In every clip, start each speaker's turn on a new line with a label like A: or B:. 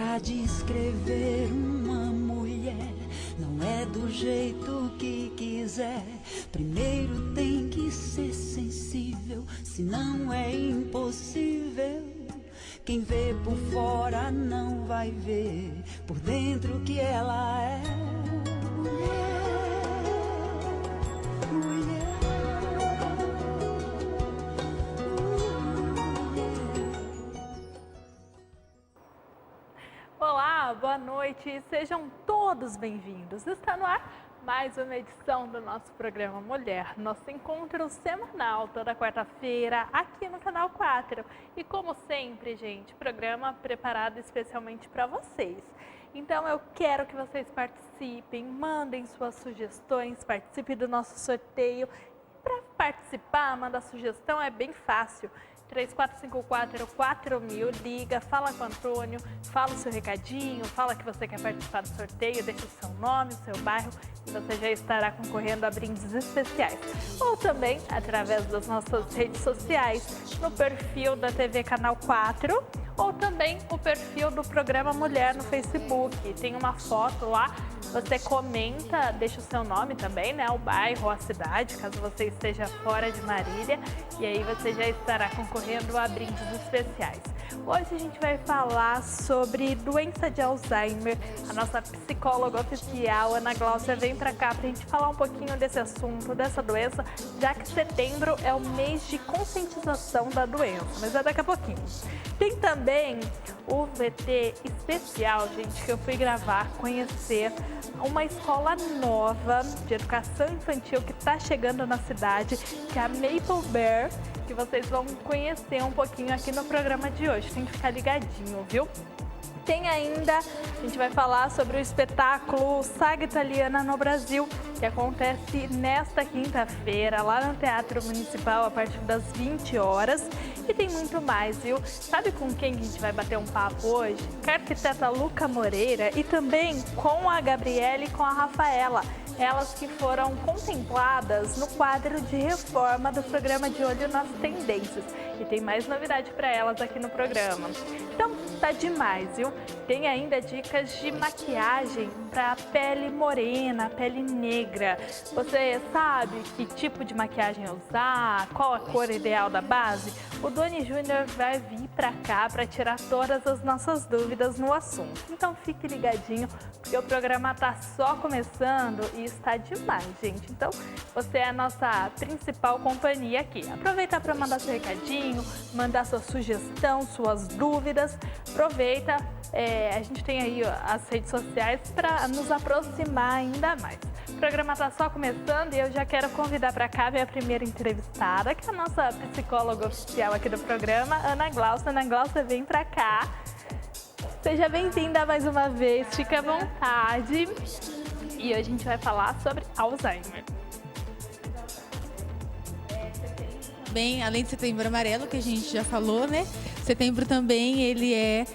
A: A descrever uma mulher não é do jeito que quiser. Primeiro tem que ser sensível, senão é impossível. Quem vê por fora não vai ver por dentro que ela é.
B: Olá, boa noite, sejam todos bem-vindos. Está no ar mais uma edição do nosso programa Mulher, nosso encontro semanal toda quarta-feira aqui no Canal 4. E como sempre, gente, programa preparado especialmente para vocês. Então eu quero que vocês participem, mandem suas sugestões, participem do nosso sorteio. Para participar, mandar sugestão é bem fácil. 3454-4000, liga, fala com o Antônio, fala o seu recadinho, fala que você quer participar do sorteio, deixa o seu nome, o seu bairro e você já estará concorrendo a brindes especiais. Ou também através das nossas redes sociais, no perfil da TV Canal 4 ou também o perfil do programa Mulher no Facebook. Tem uma foto lá, você comenta, deixa o seu nome também, né? O bairro, a cidade, caso você esteja fora de Marília. E aí você já estará concorrendo a brindes especiais. Hoje a gente vai falar sobre doença de Alzheimer. A nossa psicóloga oficial, Ana Gláucia, vem para cá para a gente falar um pouquinho desse assunto, dessa doença, já que setembro é o mês de conscientização da doença, mas é daqui a pouquinho. Tem também o VT especial, gente, que eu fui gravar, conhecer uma escola nova de educação infantil que está chegando na cidade, que é a Maple Bear, que vocês vão conhecer um pouquinho aqui no programa de hoje. Tem que ficar ligadinho, viu? Tem ainda, a gente vai falar sobre o espetáculo Saga Italiana no Brasil, que acontece nesta quinta-feira, lá no Teatro Municipal, a partir das 20 horas. E tem muito mais, viu? Sabe com quem a gente vai bater um papo hoje? Com a arquiteta Luca Moreira e também com a Gabriela e com a Rafaela. Elas que foram contempladas no quadro de reforma do programa De Olho nas Tendências. E tem mais novidade para elas aqui no programa. Então, tá demais, viu? Tem ainda dicas de maquiagem para pele morena, pele negra. Você sabe que tipo de maquiagem usar, qual a cor ideal da base? O Doni Júnior vai vir para cá para tirar todas as nossas dúvidas no assunto. Então, fique ligadinho, porque o programa tá só começando e está demais, gente. Então, você é a nossa principal companhia aqui. Aproveita para mandar seu recadinho, mandar sua sugestão, suas dúvidas. Aproveita, a gente tem aí as redes sociais para nos aproximar ainda mais. O programa está só começando e eu já quero convidar para cá a minha primeira entrevistada, que é a nossa psicóloga oficial aqui do programa, Ana Gláucia. Ana Gláucia, vem para cá. Seja bem-vinda mais uma vez, fique à vontade. E hoje a gente vai falar sobre Alzheimer.
C: Bem, além de Setembro Amarelo, que a gente já falou, né? Setembro também ele é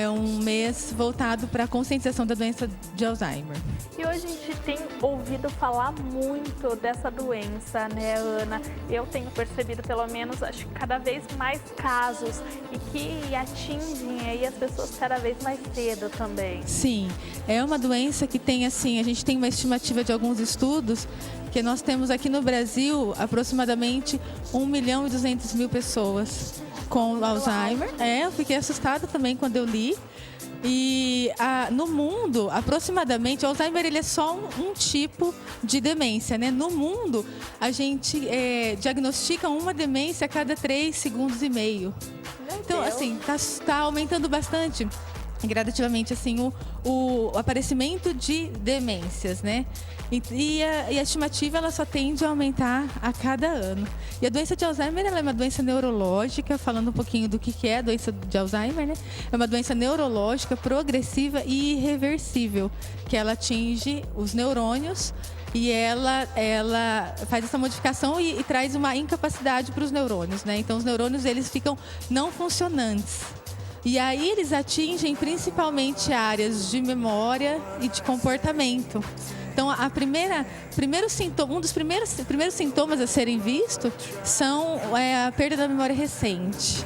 C: um mês voltado para a conscientização da doença de Alzheimer.
B: E hoje a gente tem ouvido falar muito dessa doença, né, Ana? Eu tenho percebido, pelo menos, acho que cada vez mais casos e que atingem aí as pessoas cada vez mais cedo também.
C: Sim, é uma doença que tem, assim, a gente tem uma estimativa de alguns estudos que nós temos aqui no Brasil aproximadamente 1.200.000 pessoas com Alzheimer. Eu fiquei assustada também quando eu li. E no mundo, aproximadamente, o Alzheimer ele é só um tipo de demência, né? No mundo, a gente diagnostica uma demência a cada 3,5 segundos. Então, assim, tá aumentando bastante gradativamente assim, o aparecimento de demências, né? E a estimativa ela só tende a aumentar a cada ano. E a doença de Alzheimer ela é uma doença neurológica, falando um pouquinho do que é a doença de Alzheimer, né? É uma doença neurológica, progressiva e irreversível, que ela atinge os neurônios e ela faz essa modificação e traz uma incapacidade para os neurônios, né? Então os neurônios eles ficam não funcionantes. E aí eles atingem principalmente áreas de memória e de comportamento. Então, um dos primeiros sintomas a serem vistos são a perda da memória recente.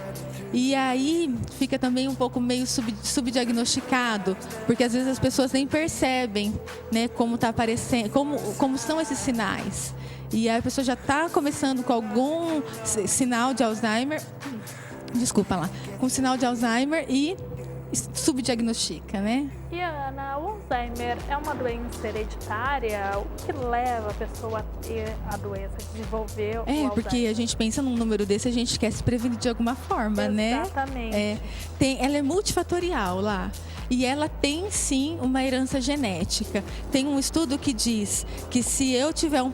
C: E aí fica também um pouco meio subdiagnosticado, porque às vezes as pessoas nem percebem, né, como está aparecendo, como são esses sinais. E aí a pessoa já está começando com algum sinal de Alzheimer, com sinal de Alzheimer e subdiagnostica, né?
B: E Ana, o Alzheimer é uma doença hereditária? O que leva a pessoa a ter a doença, a desenvolver o Alzheimer?
C: Porque a gente pensa num número desse, a gente quer se prevenir de alguma forma, né?
B: Exatamente.
C: Ela é multifatorial lá. E ela tem, sim, uma herança genética. Tem um estudo que diz que se eu tiver um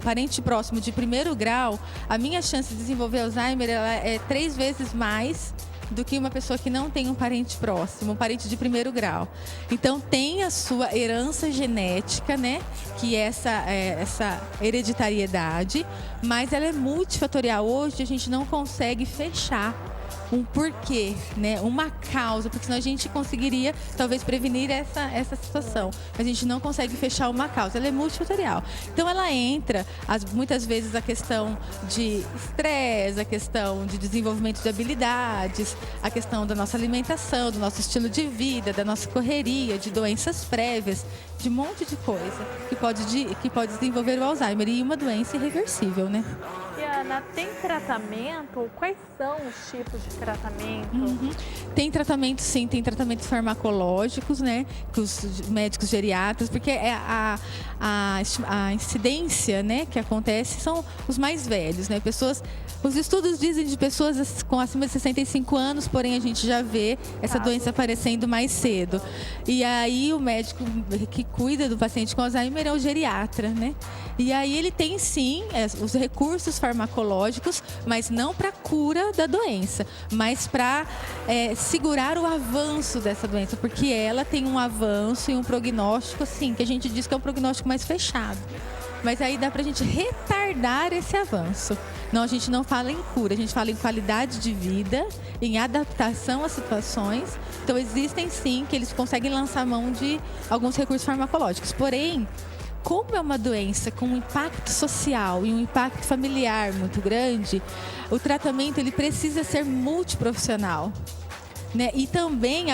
C: parente próximo de primeiro grau, a minha chance de desenvolver Alzheimer ela é 3 vezes mais do que uma pessoa que não tem um parente próximo, um parente de primeiro grau. Então, tem a sua herança genética, né? Que é essa hereditariedade, mas ela é multifatorial. Hoje, a gente não consegue fechar um porquê, né? Uma causa, porque senão a gente conseguiria talvez prevenir essa situação, mas a gente não consegue fechar uma causa, ela é multifatorial. Então ela entra, muitas vezes a questão de estresse, a questão de desenvolvimento de habilidades, a questão da nossa alimentação, do nosso estilo de vida, da nossa correria, de doenças prévias, de um monte de coisa que pode desenvolver o Alzheimer, e uma doença irreversível, né?
B: E Ana, tem tratamento? Quais são os tipos de tratamento?
C: Tem tratamento, sim, tem tratamentos farmacológicos, né? Que os médicos geriatras, porque a incidência, né, que acontece são os mais velhos, né? Os estudos dizem de pessoas com acima de 65 anos, porém a gente já vê essa doença aparecendo mais cedo. E aí o médico que cuida do paciente com Alzheimer é o geriatra, né? E aí ele tem, sim, os recursos farmacológicos, mas não para cura da doença, mas para segurar o avanço dessa doença, porque ela tem um avanço e um prognóstico, assim, que a gente diz que é um prognóstico mais fechado. Mas aí dá pra gente retardar esse avanço. Não, a gente não fala em cura, a gente fala em qualidade de vida, em adaptação às situações. Então existem, sim, que eles conseguem lançar mão de alguns recursos farmacológicos. Porém, como é uma doença com um impacto social e um impacto familiar muito grande, o tratamento ele precisa ser multiprofissional, né? E também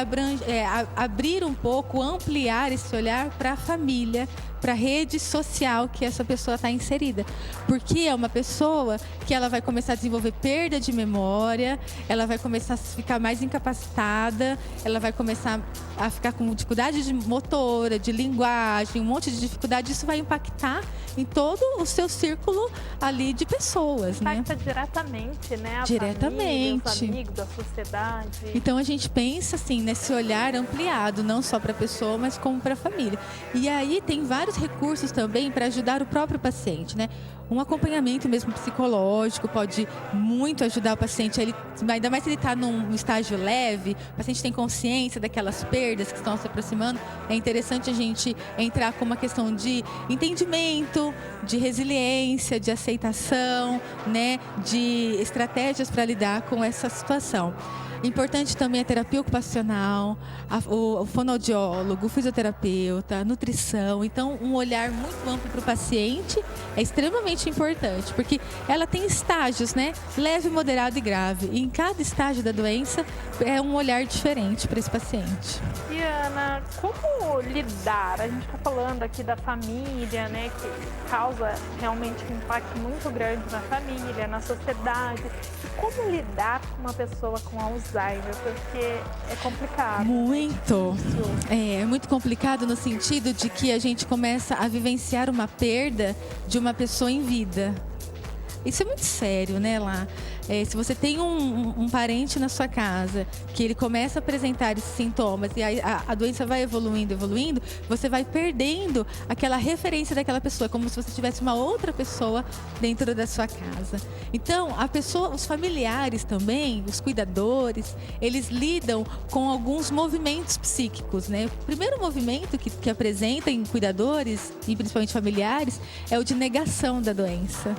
C: abrir um pouco, ampliar esse olhar para a família, para a rede social que essa pessoa está inserida. Porque é uma pessoa que ela vai começar a desenvolver perda de memória, ela vai começar a ficar mais incapacitada, ela vai começar a ficar com dificuldade de motora, de linguagem, um monte de dificuldade. Isso vai impactar em todo o seu círculo ali de pessoas, né?
B: Impacta diretamente, né?
C: Diretamente.
B: A família, os amigos, a sociedade.
C: Então a gente pensa assim nesse olhar ampliado, não só para a pessoa, mas como para a família. E aí tem vários recursos também para ajudar o próprio paciente, né? Um acompanhamento mesmo psicológico pode muito ajudar o paciente. Ainda mais se ele está num estágio leve, o paciente tem consciência daquelas perdas que estão se aproximando. É interessante a gente entrar com uma questão de entendimento, de resiliência, de aceitação, né? De estratégias para lidar com essa situação. Importante também a terapia ocupacional, o fonoaudiólogo, o fisioterapeuta, a nutrição. Então, um olhar muito amplo para o paciente é extremamente importante, porque ela tem estágios, né? Leve, moderado e grave. E em cada estágio da doença é um olhar diferente para esse paciente.
B: E Ana, como lidar? A gente está falando aqui da família, né? Que causa realmente um impacto muito grande na família, na sociedade. E como lidar com uma pessoa com Alzheimer? Porque é complicado.
C: Muito. É muito complicado no sentido de que a gente começa a vivenciar uma perda de uma pessoa em vida. Isso é muito sério, né, lá? Se você tem um parente na sua casa que ele começa a apresentar esses sintomas e a doença vai evoluindo, você vai perdendo aquela referência daquela pessoa, como se você tivesse uma outra pessoa dentro da sua casa. Então, os familiares também, os cuidadores, eles lidam com alguns movimentos psíquicos, né? O primeiro movimento que apresenta em cuidadores, e principalmente familiares, é o de negação da doença.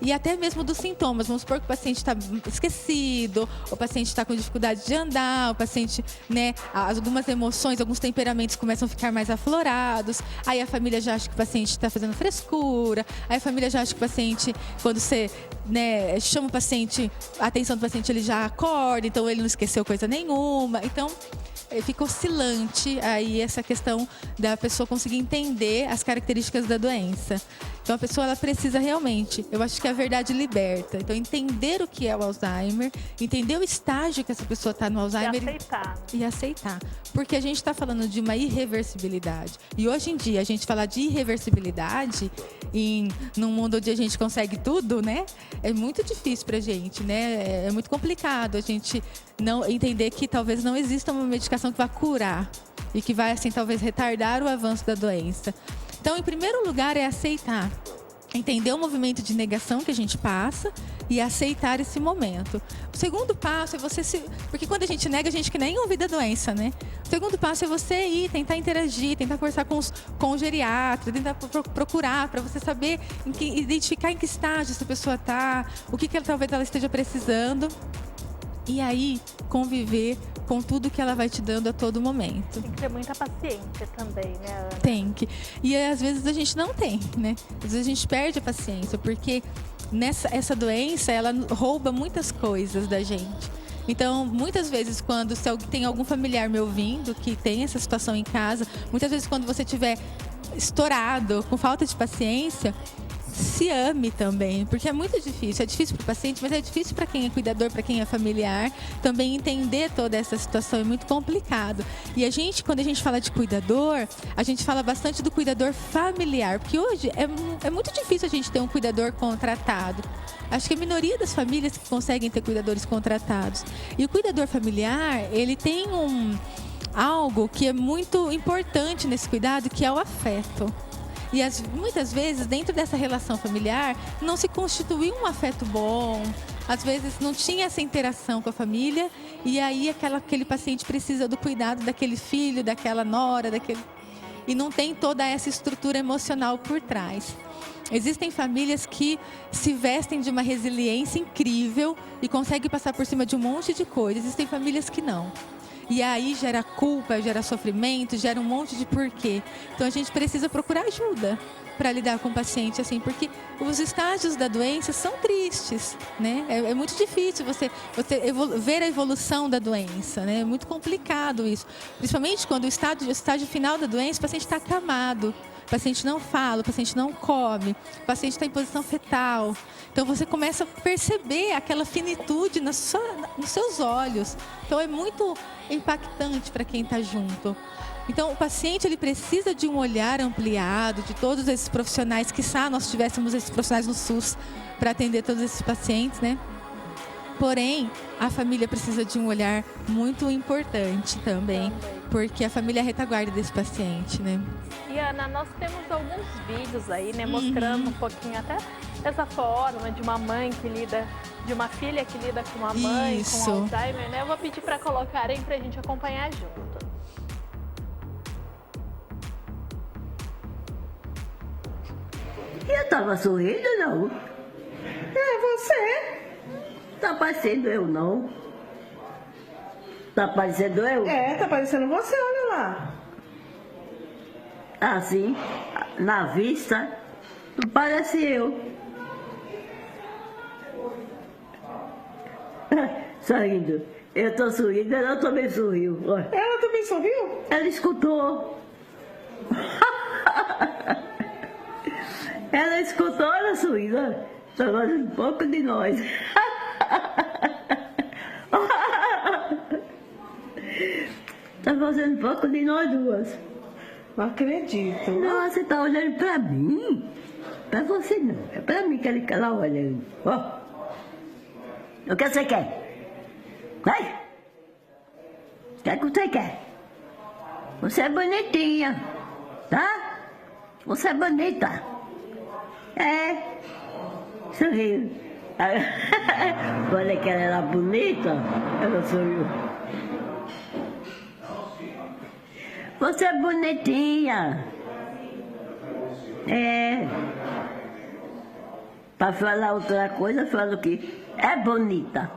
C: e até mesmo dos sintomas. Vamos supor que o paciente está esquecido, o paciente está com dificuldade de andar, o paciente, né, algumas emoções, alguns temperamentos começam a ficar mais aflorados, aí a família já acha que o paciente está fazendo frescura, aí a família já acha que o paciente, quando você, né, chama o paciente, a atenção do paciente, ele já acorda, então ele não esqueceu coisa nenhuma. Então, fica oscilante aí essa questão da pessoa conseguir entender as características da doença. Então a pessoa, ela precisa realmente, eu acho que a verdade liberta. Então entender o que é o Alzheimer, entender o estágio que essa pessoa está no Alzheimer
B: e
C: aceitar. Porque a gente está falando de uma irreversibilidade. E hoje em dia a gente falar de irreversibilidade num mundo onde a gente consegue tudo, né? É muito difícil pra gente, né? É muito complicado a gente não entender que talvez não exista uma medicação que vai curar e que vai, assim, talvez retardar o avanço da doença. Então, em primeiro lugar, é aceitar. Entender o movimento de negação que a gente passa e aceitar esse momento. O segundo passo é você Porque quando a gente nega, a gente que nem ouve da doença, né? O segundo passo é você ir, tentar interagir, tentar conversar com o geriatra, tentar procurar para você saber, identificar em que estágio essa pessoa está, o que talvez ela esteja precisando. E aí, conviver com tudo que ela vai te dando a todo momento.
B: Tem que ter muita paciência também, né, Ana?
C: Tem que. E às vezes a gente não tem, né? Às vezes a gente perde a paciência, porque essa doença, ela rouba muitas coisas da gente. Então, muitas vezes, quando tem algum familiar me ouvindo que tem essa situação em casa, muitas vezes quando você estiver estourado, com falta de paciência, se ame também, porque é muito difícil. É difícil para o paciente, mas é difícil para quem é cuidador, para quem é familiar. Também entender toda essa situação é muito complicado. E quando a gente fala de cuidador, a gente fala bastante do cuidador familiar, porque hoje é muito difícil a gente ter um cuidador contratado. Acho que a minoria das famílias que conseguem ter cuidadores contratados. E o cuidador familiar, ele tem algo que é muito importante nesse cuidado, que é o afeto. E muitas vezes, dentro dessa relação familiar, não se constituiu um afeto bom. Às vezes não tinha essa interação com a família. E aí aquele paciente precisa do cuidado daquele filho, daquela nora, e não tem toda essa estrutura emocional por trás. Existem famílias que se vestem de uma resiliência incrível e conseguem passar por cima de um monte de coisas. Existem famílias que não. E aí gera culpa, gera sofrimento, gera um monte de porquê. Então a gente precisa procurar ajuda para lidar com o paciente, assim, porque os estágios da doença são tristes, né? É muito difícil você ver a evolução da doença, né? É muito complicado isso. Principalmente quando o estágio final da doença, o paciente está acamado. O paciente não fala, o paciente não come, o paciente está em posição fetal. Então você começa a perceber aquela finitude nos seus olhos. Então é muito impactante para quem está junto. Então o paciente, ele precisa de um olhar ampliado de todos esses profissionais. Quiçá nós tivéssemos esses profissionais no SUS para atender todos esses pacientes, né? Porém, a família precisa de um olhar muito importante também, porque a família é a retaguarda desse paciente, né?
B: E Ana, nós temos alguns vídeos aí, né, mostrando um pouquinho até essa forma de uma mãe que lida, de uma filha que lida com uma mãe,
C: Isso.
B: com Alzheimer, né? Eu vou pedir para colocarem pra gente acompanhar junto.
D: Eu tava sorrindo, não? É você. Tá parecendo eu, não. Tá parecendo eu?
E: É, tá parecendo você, olha lá.
D: Assim, na vista, não parece eu. Sorrindo. Eu tô sorrindo, ela também sorriu. Olha.
E: Ela também sorriu?
D: Ela escutou. Ela escutou, ela sorriu. Olha. Tá fazendo um pouco de nós. Tá fazendo um pouco de nós duas.
E: Não acredito.
D: Não, você tá olhando pra mim? Pra você não. É pra mim que ela tá olhando. Ó. O que você quer? Vai. O que você quer? Você é bonitinha. Tá? Você é bonita. É. Sorriu. Olha que ela era bonita. Ela sorriu. Você é bonitinha. É. Para falar outra coisa, falo que é bonita.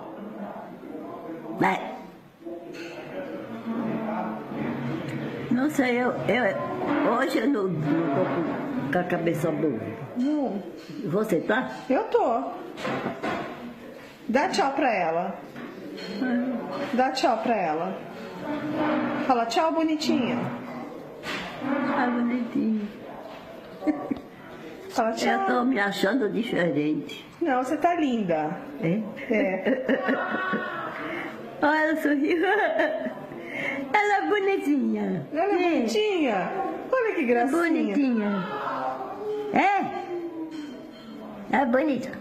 D: Não sei, hoje eu não tô com a cabeça boa.
E: Não.
D: Você tá?
E: Eu tô. Dá tchau pra ela. Dá tchau pra ela. Fala tchau, bonitinha.
D: Ah, bonitinho.
E: Fala tchau.
D: Eu tô me achando diferente.
E: Não, você tá linda.
D: É?
E: É.
D: Olha, ela sorriu. Ela é bonitinha.
E: Ela é bonitinha. Olha que gracinha.
D: Bonitinha. É bonita.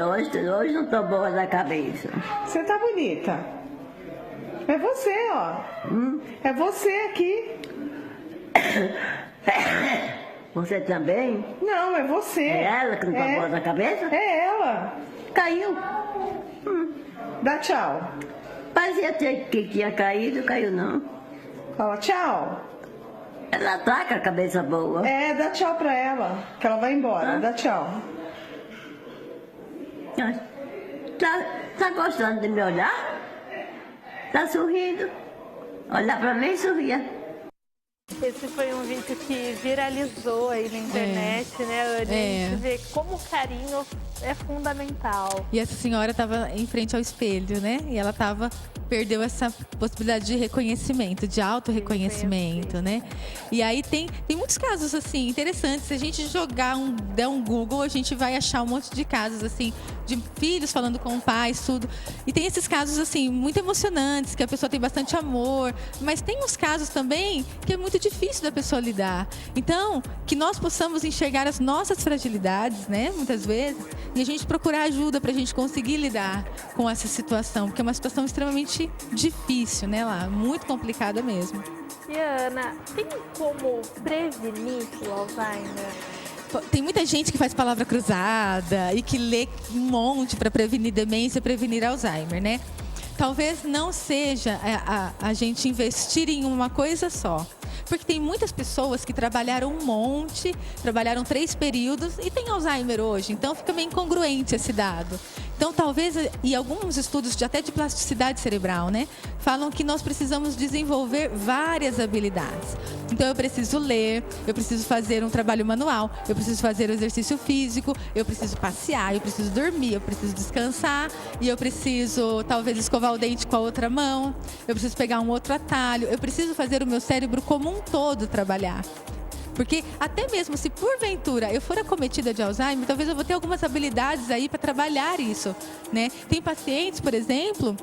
D: Hoje não tô boa da cabeça.
E: Você tá bonita. É você, ó. É você aqui.
D: Você também?
E: Não, é você.
D: É ela que não tá boa da cabeça?
E: É ela.
D: Caiu.
E: Dá tchau.
D: Parecia que tinha caído, caiu não.
E: Fala tchau.
D: Ela tá com a cabeça boa.
E: É, dá tchau pra ela, que ela vai embora. Dá tchau.
D: Tá gostando de me olhar? Tá sorrindo? Olhar pra mim e sorria.
B: Esse foi um vídeo que viralizou aí na internet, né, Anne? A gente vê como o carinho é fundamental.
C: E essa senhora estava em frente ao espelho, né? E ela perdeu essa possibilidade de reconhecimento, de auto-reconhecimento, né? E aí tem muitos casos, assim, interessantes. Se a gente der um Google, a gente vai achar um monte de casos, assim, de filhos falando com pais, tudo. E tem esses casos, assim, muito emocionantes, que a pessoa tem bastante amor. Mas tem uns casos também que é muito difícil da pessoa lidar. Então, que nós possamos enxergar as nossas fragilidades, né? Muitas vezes. E a gente procurar ajuda para a gente conseguir lidar com essa situação. Porque é uma situação extremamente difícil, né, lá? Muito complicada mesmo.
B: E Ana, tem como prevenir o Alzheimer?
C: Tem muita gente que faz palavra cruzada e que lê um monte para prevenir demência, prevenir Alzheimer, né? Talvez não seja a gente investir em uma coisa só. Porque tem muitas pessoas que trabalharam um monte, trabalharam 3 períodos e tem Alzheimer hoje. Então fica meio incongruente esse dado. Então talvez, e alguns estudos até de plasticidade cerebral, né? Falam que nós precisamos desenvolver várias habilidades. Então eu preciso ler, eu preciso fazer um trabalho manual, eu preciso fazer exercício físico, eu preciso passear, eu preciso dormir, eu preciso descansar e eu preciso talvez escovar o dente com a outra mão, eu preciso pegar um outro atalho, eu preciso fazer o meu cérebro como um todo trabalhar. Porque até mesmo se porventura eu for acometida de Alzheimer, talvez eu vou ter algumas habilidades aí para trabalhar isso, né? Tem pacientes, por exemplo,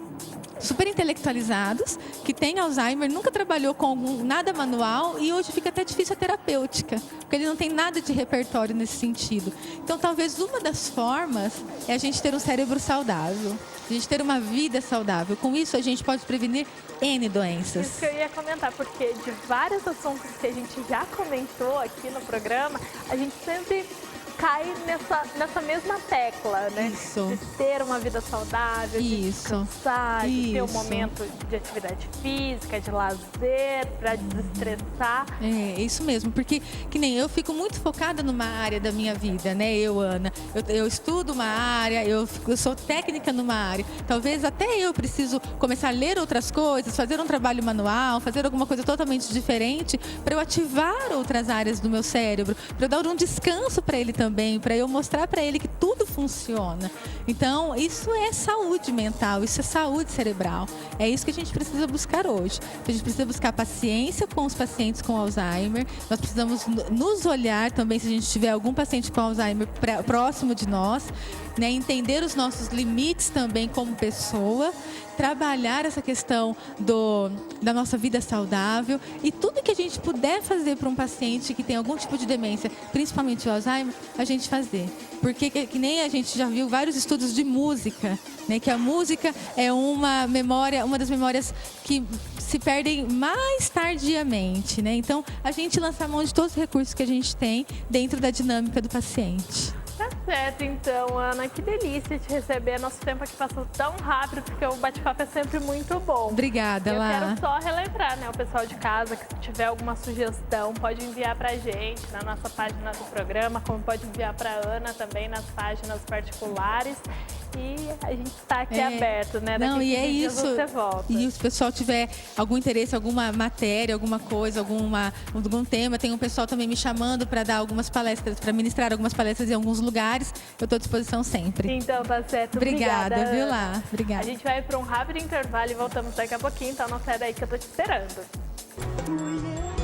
C: super intelectualizados, que têm Alzheimer, nunca trabalhou com nada manual e hoje fica até difícil a terapêutica, porque ele não tem nada de repertório nesse sentido. Então, talvez uma das formas é a gente ter um cérebro saudável, a gente ter uma vida saudável. Com isso, a gente pode prevenir N doenças.
B: Isso que eu ia comentar, porque de vários assuntos que a gente já comentou aqui no programa, a gente sempre cai nessa mesma tecla, né?
C: Isso.
B: De ter uma vida saudável, de descansar, de ter um momento de atividade física, de lazer, para desestressar.
C: É, isso mesmo, porque que nem eu fico muito focada numa área da minha vida, né? Ana, eu estudo uma área, eu sou técnica numa área. Talvez até eu preciso começar a ler outras coisas, fazer um trabalho manual, fazer alguma coisa totalmente diferente para eu ativar outras áreas do meu cérebro, para eu dar um descanso para ele também, para eu mostrar para ele que tudo funciona. Então, isso é saúde mental, isso é saúde cerebral. É isso que a gente precisa buscar hoje. A gente precisa buscar paciência com os pacientes com Alzheimer. Nós precisamos nos olhar também, se a gente tiver algum paciente com Alzheimer próximo de nós, né? Entender os nossos limites também como pessoa, trabalhar essa questão da nossa vida saudável e tudo que a gente puder fazer para um paciente que tem algum tipo de demência, principalmente o Alzheimer, a gente fazer. Porque que nem a gente já viu vários estudos de música, né? Que a música é uma das memórias que se perdem mais tardiamente, né? Então, a gente lança a mão de todos os recursos que a gente tem dentro da dinâmica do paciente.
B: Tá certo, então, Ana, que delícia te receber. Nosso tempo aqui passou tão rápido, porque o bate-papo é sempre muito bom.
C: Obrigada, Lá.
B: Eu quero só relembrar, né, o pessoal de casa, que se tiver alguma sugestão, pode enviar pra gente na nossa página do programa, como pode enviar pra Ana também nas páginas particulares. E a gente está aqui aberto, né? Daqui
C: Não, e é
B: 15 dias
C: isso.
B: você volta.
C: E se o pessoal tiver algum interesse, alguma matéria, alguma coisa, algum tema, tem um pessoal também me chamando para dar algumas palestras, para ministrar algumas palestras em alguns lugares. Eu estou à disposição sempre.
B: Então, tá certo.
C: Obrigada, viu,
B: Ana.
C: Lá? Obrigada.
B: A gente vai para um rápido intervalo e voltamos daqui a pouquinho, então não sai daí que eu tô te esperando.
A: Mulher.